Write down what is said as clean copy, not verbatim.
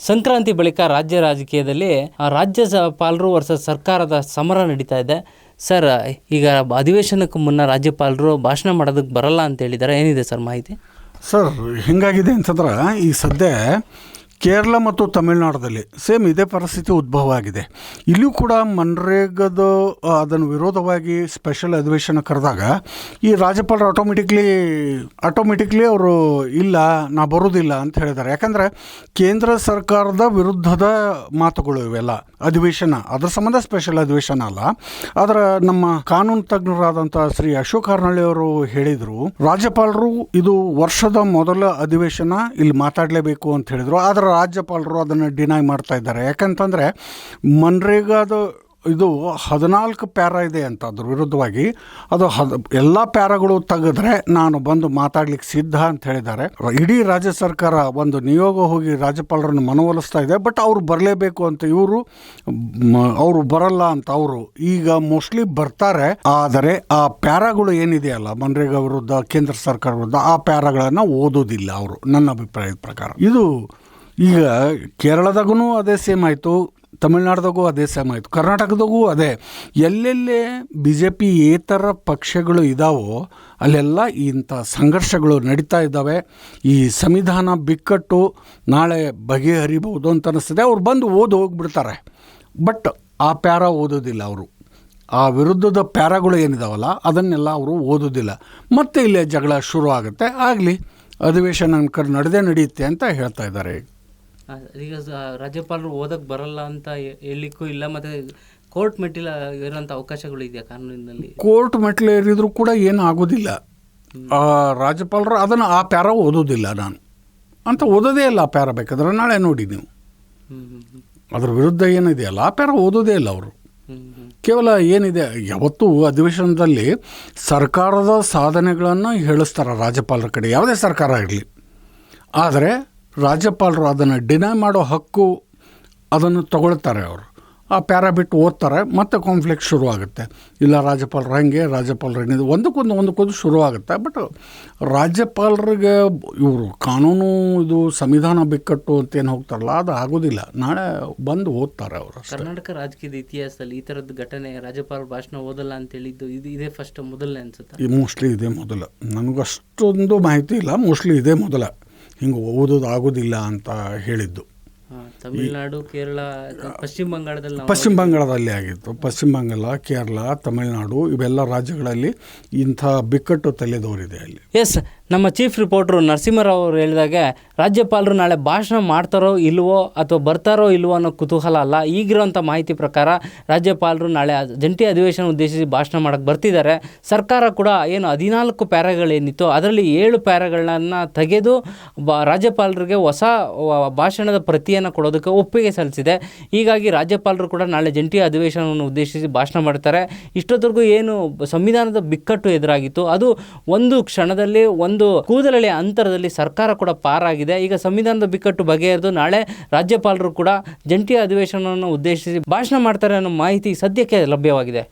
ಸಂಕ್ರಾಂತಿ ಬಳಿಕ ರಾಜ್ಯ ರಾಜಕೀಯದಲ್ಲಿ ರಾಜ್ಯಪಾಲರು ವರ್ಸಸ್ ಸರ್ಕಾರದ ಸಮರ ನಡೀತಾ ಇದೆ. ಸರ್, ಈಗ ಅಧಿವೇಶನಕ್ಕೆ ಮುನ್ನ ರಾಜ್ಯಪಾಲರು ಭಾಷಣ ಮಾಡೋದಕ್ಕೆ ಬರಲ್ಲ ಅಂತ ಹೇಳಿದ್ದಾರೆ. ಏನಿದೆ ಸರ್ ಮಾಹಿತಿ? ಸರ್, ಹಿಂಗಾಗಿದೆ ಅಂತಂದ್ರೆ ಈ ಸದ್ಯ ಕೇರಳ ಮತ್ತು ತಮಿಳುನಾಡಲ್ಲಿ ಸೇಮ್ ಇದೇ ಪರಿಸ್ಥಿತಿ ಉದ್ಭವ ಆಗಿದೆ. ಇಲ್ಲೂ ಕೂಡ ಮನ್ರೇಗದ ಅದನ್ನು ವಿರೋಧವಾಗಿ ಸ್ಪೆಷಲ್ ಅಧಿವೇಶನ ಕರೆದಾಗ ಈ ರಾಜ್ಯಪಾಲರು ಆಟೋಮೆಟಿಕ್ಲಿ ಅವರು ಇಲ್ಲ, ನಾ ಬರೋದಿಲ್ಲ ಅಂತ ಹೇಳಿದ್ದಾರೆ. ಯಾಕಂದರೆ ಕೇಂದ್ರ ಸರ್ಕಾರದ ವಿರುದ್ಧದ ಮಾತುಗಳು ಇವೆಲ್ಲ. ಅಧಿವೇಶನ ಅದರ ಸಂಬಂಧ ಸ್ಪೆಷಲ್ ಅಧಿವೇಶನ ಅಲ್ಲ. ಆದರೆ ನಮ್ಮ ಕಾನೂನು ತಜ್ಞರಾದಂಥ ಶ್ರೀ ಅಶೋಕ್ ಹಾರ್ನಳ್ಳಿ ಅವರು ಹೇಳಿದರು, ರಾಜ್ಯಪಾಲರು ಇದು ವರ್ಷದ ಮೊದಲ ಅಧಿವೇಶನ, ಇಲ್ಲಿ ಮಾತಾಡಲೇಬೇಕು ಅಂತ ಹೇಳಿದರು. ಆದರೆ ರಾಜ್ಯಪಾಲರು ಅದನ್ನು ಡಿನೈ ಮಾಡ್ತಾ ಇದ್ದಾರೆ. ಯಾಕಂತಂದರೆ ಮನ್ರೇಗಾದ ಇದು 14 ಪ್ಯಾರಾ ಇದೆ ಅಂತ ಅದ್ರ ವಿರುದ್ಧವಾಗಿ. ಅದು ಎಲ್ಲ ಪ್ಯಾರಾಗಳು ತೆಗೆದ್ರೆ ನಾನು ಬಂದು ಮಾತಾಡ್ಲಿಕ್ಕೆ ಸಿದ್ಧ ಅಂತ ಹೇಳಿದ್ದಾರೆ. ಇಡೀ ರಾಜ್ಯ ಸರ್ಕಾರ ಒಂದು ನಿಯೋಗ ಹೋಗಿ ರಾಜ್ಯಪಾಲರನ್ನು ಮನವೊಲಿಸ್ತಾ ಇದೆ. ಬಟ್ ಅವರು ಬರಲೇಬೇಕು ಅಂತ ಅವರು ಬರಲ್ಲ ಅಂತ ಅವರು ಈಗ ಮೋಸ್ಟ್ಲಿ ಬರ್ತಾರೆ. ಆದರೆ ಆ ಪ್ಯಾರಾಗಳು ಏನಿದೆಯಲ್ಲ ಮನ್ರೇಗಾ ವಿರುದ್ಧ, ಕೇಂದ್ರ ಸರ್ಕಾರ ವಿರುದ್ಧ, ಆ ಪ್ಯಾರಾಗಳನ್ನು ಓದೋದಿಲ್ಲ ಅವರು, ನನ್ನ ಅಭಿಪ್ರಾಯದ ಪ್ರಕಾರ. ಇದು ಈಗ ಕೇರಳದಾಗೂ ಅದೇ ಸೇಮ್ ಆಯಿತು, ತಮಿಳ್ನಾಡ್ದಾಗೂ ಅದೇ ಸೇಮ್ ಆಯಿತು, ಕರ್ನಾಟಕದಾಗೂ ಅದೇ. ಎಲ್ಲೆಲ್ಲೇ BJP ಏತರ ಪಕ್ಷಗಳು ಇದ್ದಾವೋ ಅಲ್ಲೆಲ್ಲ ಇಂಥ ಸಂಘರ್ಷಗಳು ನಡೀತಾ ಇದ್ದಾವೆ. ಈ ಸಂವಿಧಾನ ಬಿಕ್ಕಟ್ಟು ನಾಳೆ ಬಗೆಹರಿಬಹುದು ಅಂತ ಅನಿಸ್ತದೆ. ಅವ್ರು ಬಂದು ಹೋಗ್ಬಿಡ್ತಾರೆ. ಬಟ್ ಆ ಪ್ಯಾರ ಓದೋದಿಲ್ಲ ಅವರು. ಆ ವಿರುದ್ಧದ ಪ್ಯಾರಾಗಳು ಏನಿದಾವಲ್ಲ ಅದನ್ನೆಲ್ಲ ಅವರು ಓದೋದಿಲ್ಲ. ಮತ್ತೆ ಇಲ್ಲೇ ಜಗಳ ಶುರು ಆಗುತ್ತೆ. ಆಗಲಿ, ಅಧಿವೇಶನ ನಡೆಯುತ್ತೆ ಅಂತ ಹೇಳ್ತಾ ಇದ್ದಾರೆ. ಈಗ ರಾಜ್ಯಪಾಲರು ಓದಕ್ಕೆ ಬರಲ್ಲ ಅಂತ ಹೇಳಲಿಕ್ಕೂ ಇಲ್ಲ, ಮತ್ತು ಕೋರ್ಟ್ ಮೆಟ್ಟಿಲ ಇರೋಂಥ ಅವಕಾಶಗಳು ಇದೆಯಾ ಕಾನೂನಿನಲ್ಲಿ? ಕೋರ್ಟ್ ಮೆಟ್ಟಿಲು ಏರಿದ್ರು ಕೂಡ ಏನು ಆಗೋದಿಲ್ಲ. ರಾಜ್ಯಪಾಲರು ಅದನ್ನು ಆ ಪ್ಯಾರ ಓದೋದಿಲ್ಲ. ನಾನು ಅಂತ ಓದೋದೇ ಇಲ್ಲ ಆ ಪ್ಯಾರ. ಬೇಕಾದ್ರೆ ನಾಳೆ ನೋಡಿ ನೀವು ಅದ್ರ ವಿರುದ್ಧ ಏನಿದೆಯಲ್ಲ ಆ ಪ್ಯಾರ ಓದೋದೇ ಇಲ್ಲ ಅವರು. ಕೇವಲ ಏನಿದೆ, ಯಾವತ್ತೂ ಅಧಿವೇಶನದಲ್ಲಿ ಸರ್ಕಾರದ ಸಾಧನೆಗಳನ್ನು ಹೇಳಿಸ್ತಾರೆ ರಾಜ್ಯಪಾಲರ ಕಡೆ, ಯಾವುದೇ ಸರ್ಕಾರ ಇರಲಿ. ಆದರೆ ರಾಜ್ಯಪಾಲರು ಅದನ್ನು ಡಿನೈ ಮಾಡೋ ಹಕ್ಕು ಅದನ್ನು ತಗೊಳ್ತಾರೆ. ಅವರು ಆ ಪ್ಯಾರ ಬಿಟ್ಟು ಓದ್ತಾರೆ, ಮತ್ತೆ ಕಾನ್ಫ್ಲಿಕ್ಟ್ ಶುರು ಆಗುತ್ತೆ. ಇಲ್ಲ ರಾಜ್ಯಪಾಲರು ಹಾಗೆ, ರಾಜ್ಯಪಾಲರು ಏನಿದೆ, ಒಂದಕ್ಕೊಂದು ಶುರು ಆಗುತ್ತೆ. ಬಟ್ ರಾಜ್ಯಪಾಲರಿಗೆ ಇವರು ಕಾನೂನು ಇದು ಸಂವಿಧಾನ ಬಿಕ್ಕಟ್ಟು ಅಂತೇನು ಹೋಗ್ತಾರಲ್ಲ, ಅದು ಆಗೋದಿಲ್ಲ. ನಾಳೆ ಬಂದು ಓದ್ತಾರೆ ಅವರು. ಕರ್ನಾಟಕ ರಾಜಕೀಯದ ಇತಿಹಾಸದಲ್ಲಿ ಈ ಥರದ್ದು ಘಟನೆ, ರಾಜ್ಯಪಾಲರು ಭಾಷಣ ಓದಲ್ಲ ಅಂತ ಹೇಳಿದ್ದು ಇದೇ ಫಸ್ಟ್ ಮೊದಲನೇ ಅನ್ಸುತ್ತೆ. ಮೋಸ್ಟ್ಲಿ ಇದೇ ಮೊದಲ. ನನಗಷ್ಟೊಂದು ಮಾಹಿತಿ ಇಲ್ಲ. ಮೋಸ್ಟ್ಲಿ ಇದೇ ಮೊದಲ ಹಿಂಗೆ ಓದೋದು ಆಗೋದಿಲ್ಲ ಅಂತ ಹೇಳಿದ್ದು. ತಮಿಳುನಾಡು, ಕೇರಳ, ಪಶ್ಚಿಮ ಬಂಗಾಳದಲ್ಲಿ ಆಗಿತ್ತು. ಪಶ್ಚಿಮ ಬಂಗಾಳ, ಕೇರಳ, ತಮಿಳುನಾಡು ಇವೆಲ್ಲ ರಾಜ್ಯಗಳಲ್ಲಿ ಇಂಥ ಬಿಕ್ಕಟ್ಟು ತಲೆದೋರಿದೆ ಅಲ್ಲಿ. ಎಸ್, ನಮ್ಮ ಚೀಫ್ ರಿಪೋರ್ಟರ್ ನರಸಿಂಹರಾವ್ ಅವರು ಹೇಳಿದಾಗೆ ರಾಜ್ಯಪಾಲರು ನಾಳೆ ಭಾಷಣ ಮಾಡ್ತಾರೋ ಇಲ್ವೋ ಅಥವಾ ಬರ್ತಾರೋ ಇಲ್ವೋ ಅನ್ನೋ ಕುತೂಹಲ ಅಲ್ಲ. ಈಗಿರೋಂಥ ಮಾಹಿತಿ ಪ್ರಕಾರ ರಾಜ್ಯಪಾಲರು ನಾಳೆ ಜಂಟಿ ಅಧಿವೇಶನ ಉದ್ದೇಶಿಸಿ ಭಾಷಣ ಮಾಡೋಕ್ಕೆ ಬರ್ತಿದ್ದಾರೆ. ಸರ್ಕಾರ ಕೂಡ ಏನು 14 ಪ್ಯಾರಾಗಳೇನಿತ್ತು ಅದರಲ್ಲಿ 7 ಪ್ಯಾರಾಗಳನ್ನ ತೆಗೆದು ರಾಜ್ಯಪಾಲರಿಗೆ ಹೊಸ ಭಾಷಣದ ಪ್ರತಿಯನ್ನು ಕೊಡೋದಕ್ಕೆ ಒಪ್ಪಿಗೆ ಸಲ್ಲಿಸಿದೆ. ಹೀಗಾಗಿ ರಾಜ್ಯಪಾಲರು ಕೂಡ ನಾಳೆ ಜಂಟಿ ಅಧಿವೇಶನವನ್ನು ಉದ್ದೇಶಿಸಿ ಭಾಷಣ ಮಾಡ್ತಾರೆ. ಇಷ್ಟೊತ್ತರೆಗೂ ಏನು ಸಂವಿಧಾನದ ಬಿಕ್ಕಟ್ಟು ಎದುರಾಗಿತ್ತು ಅದು ಒಂದು ಕ್ಷಣದಲ್ಲಿ, ಒಂದು ಕೂದಲೆಳೆ ಅಂತರದಲ್ಲಿ ಸರ್ಕಾರ ಕೂಡ ಪಾರಾಗಿದೆ. ಈಗ ಸಂವಿಧಾನದ ಬಿಕ್ಕಟ್ಟು ಬಗೆಹರಿದು ನಾಳೆ ರಾಜ್ಯಪಾಲರು ಕೂಡ ಜಂಟಿ ಅಧಿವೇಶನವನ್ನು ಉದ್ದೇಶಿಸಿ ಭಾಷಣ ಮಾಡ್ತಾರೆ ಅನ್ನೋ ಮಾಹಿತಿ ಸದ್ಯಕ್ಕೆ ಲಭ್ಯವಾಗಿದೆ.